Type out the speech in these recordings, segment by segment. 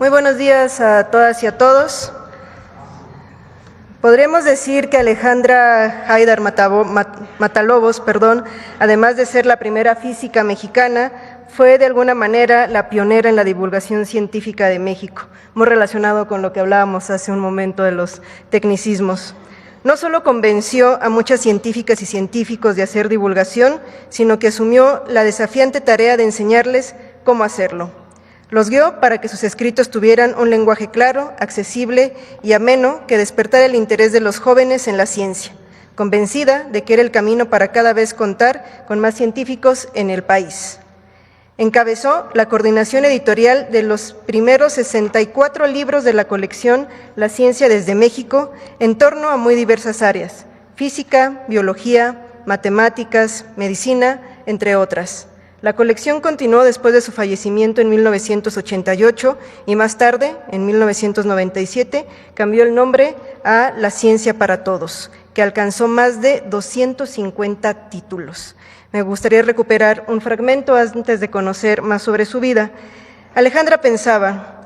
Muy buenos días a todas y a todos. Podríamos decir que Alejandra Haydar Matalobos, además de ser la primera física mexicana, fue de alguna manera la pionera en la divulgación científica de México, muy relacionado con lo que hablábamos hace un momento de los tecnicismos. No solo convenció a muchas científicas y científicos de hacer divulgación, sino que asumió la desafiante tarea de enseñarles cómo hacerlo. Los guió para que sus escritos tuvieran un lenguaje claro, accesible y ameno que despertara el interés de los jóvenes en la ciencia, convencida de que era el camino para cada vez contar con más científicos en el país. Encabezó la coordinación editorial de los primeros 64 libros de la colección La Ciencia desde México en torno a muy diversas áreas: física, biología, matemáticas, medicina, entre otras. La colección continuó después de su fallecimiento en 1988 y más tarde, en 1997, cambió el nombre a La Ciencia para Todos, que alcanzó más de 250 títulos. Me gustaría recuperar un fragmento antes de conocer más sobre su vida. Alejandra pensaba: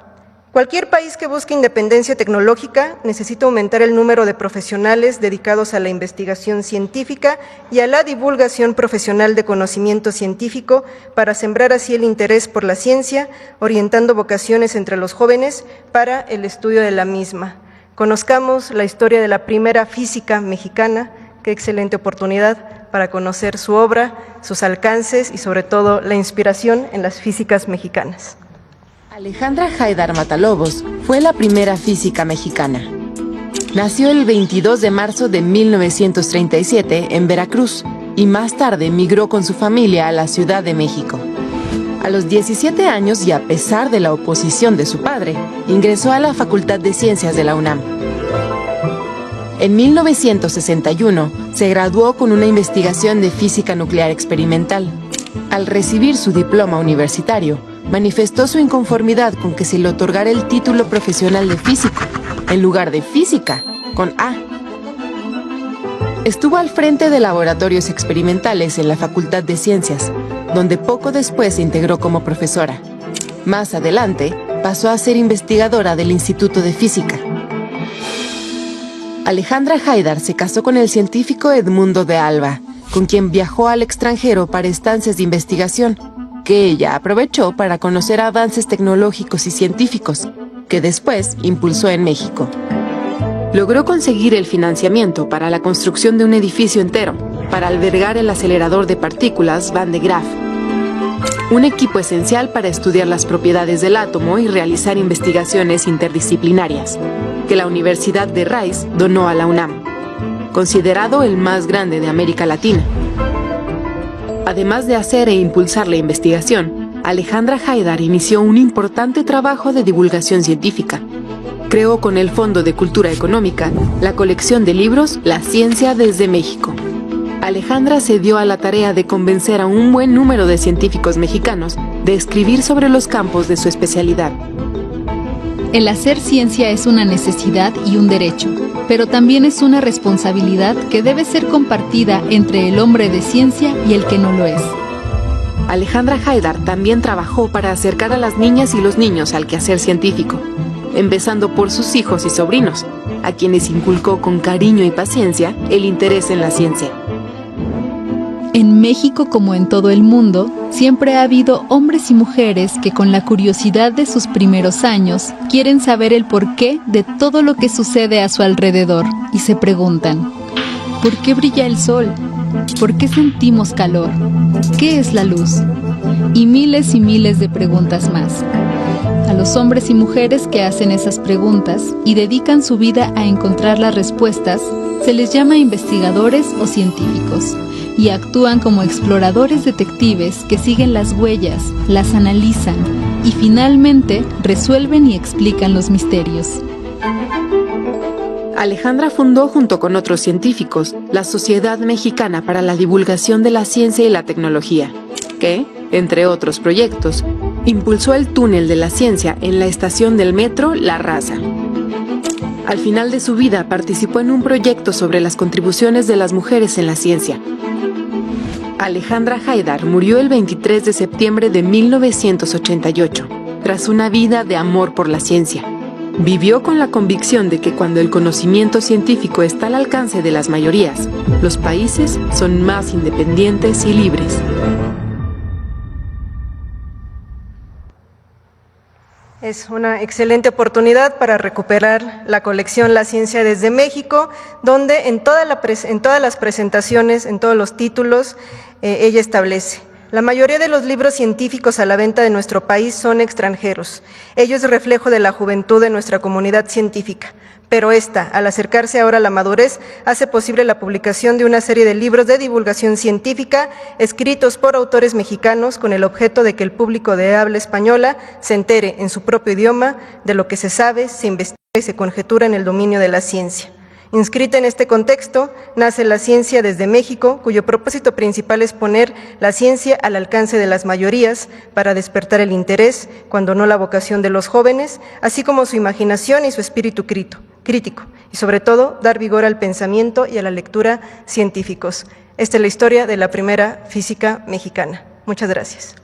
cualquier país que busque independencia tecnológica necesita aumentar el número de profesionales dedicados a la investigación científica y a la divulgación profesional de conocimiento científico para sembrar así el interés por la ciencia, orientando vocaciones entre los jóvenes para el estudio de la misma. Conozcamos la historia de la primera física mexicana. Qué excelente oportunidad para conocer su obra, sus alcances y sobre todo la inspiración en las físicas mexicanas. Alejandra Haydar Matalobos fue la primera física mexicana. Nació el 22 de marzo de 1937 en Veracruz y más tarde migró con su familia a la Ciudad de México. A los 17 años y a pesar de la oposición de su padre, ingresó a la Facultad de Ciencias de la UNAM. En 1961 se graduó con una investigación de física nuclear experimental. Al recibir su diploma universitario, manifestó su inconformidad con que se le otorgara el título profesional de físico, en lugar de física, con A. Estuvo al frente de laboratorios experimentales en la Facultad de Ciencias, donde poco después se integró como profesora. Más adelante, pasó a ser investigadora del Instituto de Física. Alejandra Haydar se casó con el científico Edmundo de Alba, con quien viajó al extranjero para estancias de investigación, que ella aprovechó para conocer avances tecnológicos y científicos, que después impulsó en México. Logró conseguir el financiamiento para la construcción de un edificio entero, para albergar el acelerador de partículas Van de Graaff, un equipo esencial para estudiar las propiedades del átomo y realizar investigaciones interdisciplinarias, que la Universidad de Rice donó a la UNAM, considerado el más grande de América Latina. Además de hacer e impulsar la investigación, Alejandra Haydar inició un importante trabajo de divulgación científica. Creó con el Fondo de Cultura Económica la colección de libros La Ciencia desde México. Alejandra se dio a la tarea de convencer a un buen número de científicos mexicanos de escribir sobre los campos de su especialidad. El hacer ciencia es una necesidad y un derecho, pero también es una responsabilidad que debe ser compartida entre el hombre de ciencia y el que no lo es. Alejandra Haydar también trabajó para acercar a las niñas y los niños al quehacer científico, empezando por sus hijos y sobrinos, a quienes inculcó con cariño y paciencia el interés en la ciencia. En México, como en todo el mundo, siempre ha habido hombres y mujeres que con la curiosidad de sus primeros años quieren saber el porqué de todo lo que sucede a su alrededor y se preguntan: ¿por qué brilla el sol? ¿Por qué sentimos calor? ¿Qué es la luz? Y miles de preguntas más. A los hombres y mujeres que hacen esas preguntas y dedican su vida a encontrar las respuestas, se les llama investigadores o científicos, y actúan como exploradores detectives que siguen las huellas, las analizan y finalmente resuelven y explican los misterios. Alejandra fundó junto con otros científicos la Sociedad Mexicana para la Divulgación de la Ciencia y la Tecnología, que, entre otros proyectos, impulsó el túnel de la ciencia en la estación del metro La Raza. Al final de su vida participó en un proyecto sobre las contribuciones de las mujeres en la ciencia. Alejandra Haydar murió el 23 de septiembre de 1988, tras una vida de amor por la ciencia. Vivió con la convicción de que cuando el conocimiento científico está al alcance de las mayorías, los países son más independientes y libres. Es una excelente oportunidad para recuperar la colección La Ciencia desde México, donde en todas las presentaciones, en todos los títulos, ella establece: la mayoría de los libros científicos a la venta de nuestro país son extranjeros. Ello es reflejo de la juventud de nuestra comunidad científica. Pero esta, al acercarse ahora a la madurez, hace posible la publicación de una serie de libros de divulgación científica escritos por autores mexicanos con el objeto de que el público de habla española se entere en su propio idioma de lo que se sabe, se investiga y se conjetura en el dominio de la ciencia. Inscrita en este contexto, nace La Ciencia desde México, cuyo propósito principal es poner la ciencia al alcance de las mayorías para despertar el interés, cuando no la vocación de los jóvenes, así como su imaginación y su espíritu crítico, y sobre todo dar vigor al pensamiento y a la lectura científicos. Esta es la historia de la primera física mexicana. Muchas gracias.